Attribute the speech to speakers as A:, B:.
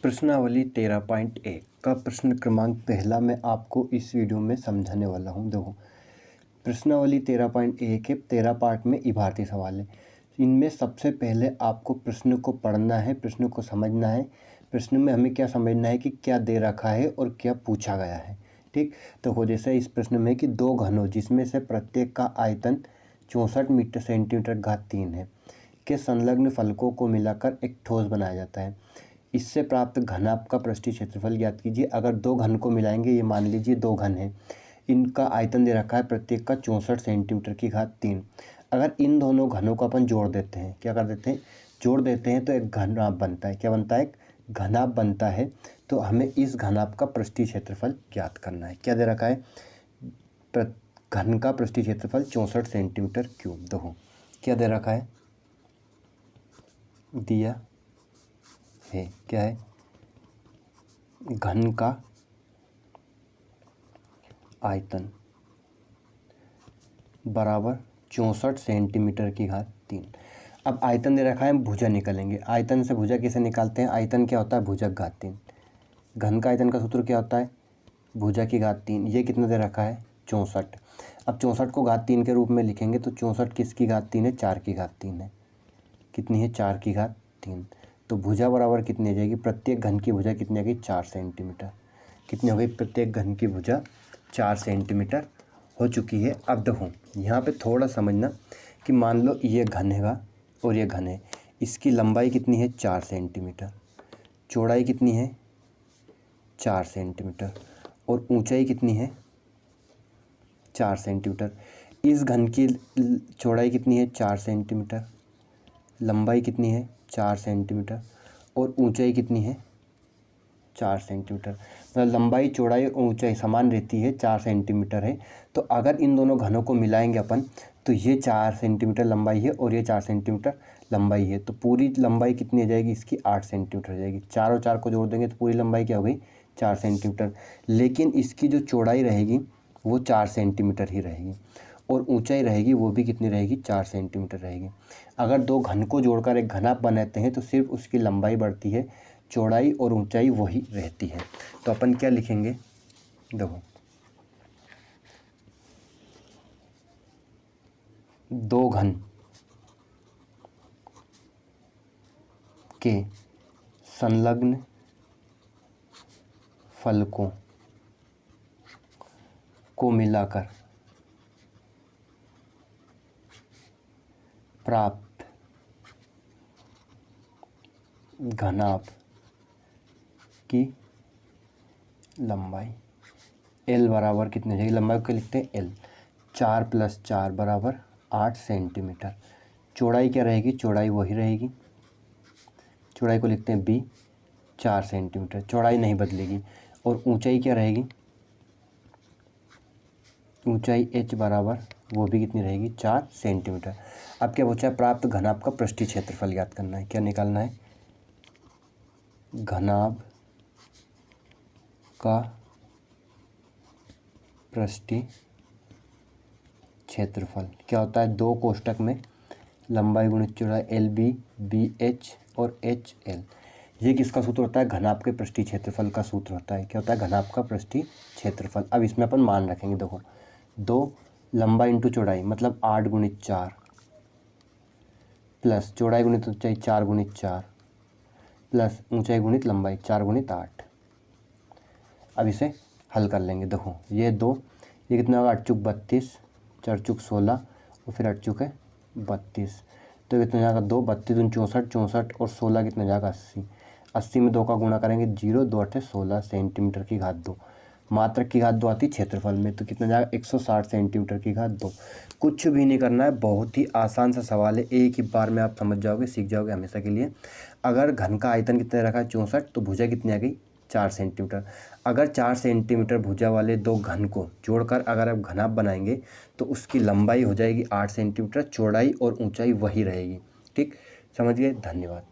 A: प्रश्नावली 13.1 का प्रश्न क्रमांक पहला मैं आपको इस वीडियो में समझाने वाला हूं। देखो, प्रश्नावली 13.1 है, 13 पार्ट में इबारती सवाल है। इनमें सबसे पहले आपको प्रश्न को पढ़ना है, प्रश्न को समझना है। प्रश्न में हमें क्या समझना है कि क्या दे रखा है और क्या पूछा गया है। ठीक, तो हो जैसे इस प्रश्न में कि दो घनों जिसमें से प्रत्येक का आयतन 64 मीटर सेंटीमीटर घात 3 है के संलग्न फलकों को मिलाकर एक ठोस बनाया जाता है। इससे प्राप्त घनाभ का पृष्ठीय क्षेत्रफल ज्ञात कीजिए। अगर दो घन को मिलाएंगे, ये मान लीजिए दो घन हैं, इनका आयतन दे रखा है प्रत्येक का 64 सेंटीमीटर की घात 3। अगर इन दोनों घनों को अपन जोड़ देते हैं, क्या कर देते हैं, जोड़ देते हैं, तो एक घनाभ बनता है। क्या बनता है? एक घनाभ बनता है। तो हमें इस घनाभ का पृष्ठीय क्षेत्रफल ज्ञात करना है। क्या दे रखा है? घन का पृष्ठीय क्षेत्रफल 64 सेंटीमीटर क्यूब। देखो क्या दे रखा है, दिया है, क्या है? घन का आयतन बराबर 64 सेंटीमीटर की घात 3। अब आयतन दे रखा है, हम भुजा निकालेंगे। आयतन से भुजा कैसे निकालते हैं? आयतन क्या होता है? भुजक घात 3। घन का आयतन का सूत्र क्या होता है? भुजा की घात 3। ये कितना दे रखा है? 64। अब 64 को घात 3 के रूप में लिखेंगे तो 64 किसकी घात 3 है? 4 की घात 3 है। कितनी है? 4 की घात 3। तो भुजा बराबर कितनी आ जाएगी? प्रत्येक घन की भुजा कितनी आ गई? 4 सेंटीमीटर। कितनी हो गई? प्रत्येक घन की भुजा 4 सेंटीमीटर हो चुकी है। अब देखो यहाँ पे थोड़ा समझना कि मान लो ये घन है और ये घन है, इसकी लंबाई कितनी है? 4 सेंटीमीटर, चौड़ाई कितनी है? 4 सेंटीमीटर, और ऊंचाई कितनी है? 4 सेंटीमीटर। इस घन की चौड़ाई कितनी है? 4 सेंटीमीटर, लंबाई कितनी है? 4 सेंटीमीटर, और ऊंचाई कितनी है? 4 सेंटीमीटर। मतलब लंबाई, चौड़ाई और ऊंचाई समान रहती है, 4 सेंटीमीटर है। तो अगर इन दोनों घनों को मिलाएंगे अपन, तो ये 4 सेंटीमीटर लंबाई है और ये 4 सेंटीमीटर लंबाई है। तो पूरी लंबाई कितनी हो जाएगी इसकी? 8 सेंटीमीटर हो जाएगी। 4 और 4 को जोड़ देंगे तो पूरी लंबाई क्या हो गई? 4 सेंटीमीटर। लेकिन इसकी जो चौड़ाई रहेगी वो 4 सेंटीमीटर ही रहेगी, और ऊंचाई रहेगी वो भी कितनी रहेगी? 4 सेंटीमीटर रहेगी। अगर दो घन को जोड़कर एक घनाभ बनाते हैं तो सिर्फ उसकी लंबाई बढ़ती है, चौड़ाई और ऊंचाई वही रहती है। तो अपन क्या लिखेंगे? देखो, दो घन के संलग्न फलकों को मिलाकर प्राप्त घनाभ की लंबाई L बराबर कितनी हो जाएगी? लंबाई को लिखते हैं L। 4 + 4 बराबर 8 सेंटीमीटर। चौड़ाई क्या रहेगी? चौड़ाई वही रहेगी, चौड़ाई को लिखते हैं B, 4 सेंटीमीटर। चौड़ाई नहीं बदलेगी। और ऊंचाई क्या रहेगी? ऊंचाई H बराबर वो भी कितनी रहेगी? 4 सेंटीमीटर। अब क्या पूछा है? प्राप्त घनाभ का पृष्ठीय क्षेत्रफल ज्ञात करना है। क्या निकालना है? घनाभ का पृष्ठीय क्षेत्रफल क्या होता है? दो कोष्ठक में लंबाई गुणित चौड़ाई LB, BH और HL। ये किसका सूत्र होता है? घनाभ के पृष्ठीय क्षेत्रफल का सूत्र होता है। क्या होता है? घनाभ का पृष्ठीय क्षेत्रफल। अब इसमें अपन मान रखेंगे। देखो, 2 लंबाई इंटू चौड़ाई मतलब 8 × 4 प्लस चौड़ाई गुणित ऊंचाई 4 × 4 प्लस ऊंचाई गुणित लंबाई 4 × 8। अब इसे हल कर लेंगे। देखो ये 2, ये कितना होगा? 8 × 32, 4 × 16 और फिर 8 × 32। तो कितना जाएगा? 2, 32 × 64, 64 और 16 कितना जाएगा? 80। 80 में 2 का गुणा करेंगे 0, 2 8 16 सेंटीमीटर की घात 2। मात्रक की घात 2 आती है क्षेत्रफल में, तो कितना जाएगा? 160 सेंटीमीटर की घात 2। कुछ भी नहीं करना है, बहुत ही आसान सा सवाल है। एक ही बार में आप समझ जाओगे, सीख जाओगे हमेशा के लिए। अगर घन का आयतन कितना रखा है? 64, तो भुजा कितनी आ गई? 4 सेंटीमीटर। अगर 4 सेंटीमीटर भुजा वाले दो घन को जोड़कर अगर आप घनाभ बनाएंगे तो उसकी लंबाई हो जाएगी 8 सेंटीमीटर, चौड़ाई और ऊंचाई वही रहेगी। ठीक, समझ गए? धन्यवाद।